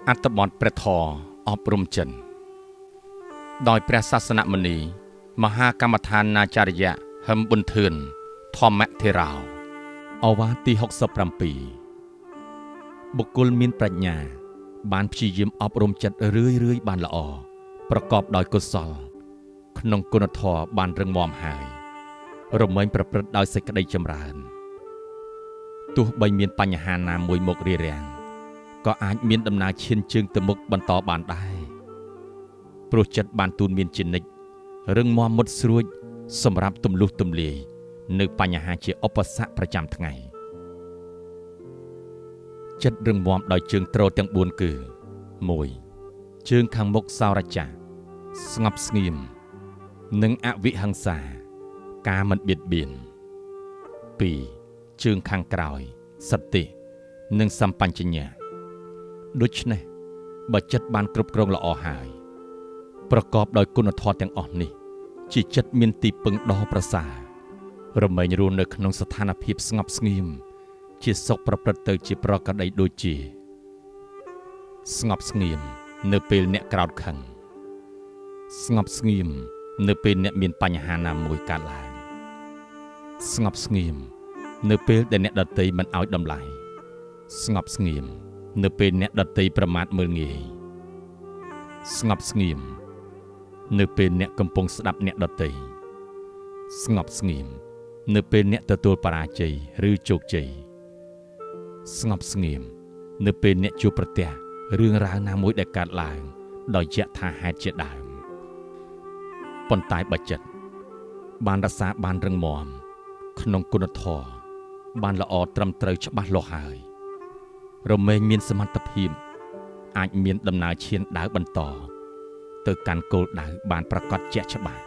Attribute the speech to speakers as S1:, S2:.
S1: អត្តបទព្រះធម៌អប់រំចិនដោយព្រះសាសនមុនីមហាកម្មដ្ឋានណាចារ្យហឹមប៊ុនធឿនធម្មធេរោអវាទទី67បុគ្គលមានប្រាជ្ញាបានព្យាយាមអប់រំចិត្តរឿយៗបានល្អប្រកបដោយកុសលក្នុងគុណធម៌បានរឹងមាំហើយរមែងប្រព្រឹត្តដោយសេចក្តីចម្រើនទោះបីមានបញ្ហាណាមួយមករារាំងក៏អាចមានដំណើរឈានជើងទៅមុខបន្តបានដែរព្រោះចិត្តបានទូនមានជានិច្ចរឹងមាំមុតស្រួចសម្រាប់ទម្លុះទម្លាយនៅបញ្ហាជាឧបសគ្គប្រចាំថ្ងៃចិត្តរឹងមាំដោយជើងទ្រទាំង4គឺ 1. ជើងខាងមុខសោរចៈស្ងប់ស្ងៀមនិងអវិហិង្សាការមិនបៀតបៀន 2. ជើងខាងក្រោយសតិ និងសម្បញ្ញៈដូច្នេះបើចិត្តបានគ្រប់គ្រងល្អហើយប្រកបដោយគុណធម៌ទាំងអស់នេះជាចិត្តមានទីពឹងដ៏ប្រសើររមែងរស់នៅក្នុងស្ថានភាពស្ងប់ស្ងៀមជាសុខប្រព្រឹត្តទៅជាប្រក្រតីដូចជាស្ងប់ស្ងៀមនៅពេលអ្នកក្រោធខឹងស្ងប់ស្ងៀមនៅពេលអ្នកមានបញ្ហាណាមួយកើតឡើងស្ងប់ស្ងៀមនៅពេលដែលអ្នកដទៃមិនឲ្យតម្លៃស្ងប់ស្ងៀមនៅពេលអ្នកដទៃប្រមាថមើលងាយស្ងប់ស្ងៀមនៅពេលអ្នកកំពុងស្ដាប់អ្នកដទៃស្ងប់ស្ងៀមនៅពេលអ្នកទទួលបរាជ័យឬជោគជ័យស្ងប់ស្ងៀមនៅពេលអ្នកជួបប្រទះរឿងរ៉ាវណាមួយដែលកើតឡើងដោយយថាហេតុជាដើមប៉ុន្តែបើចិត្តបានរក្សាបានរឹងមាំក្នុងគុណធម៌បានល្អត្រឹមត្រូវច្បាស់លាស់ហើយរមែងមានសមត្ថភាពអាចមានដំណើរឈានដើរបន្តទៅកាន់គោលដៅបានប្រកបជាក់ច្បាស់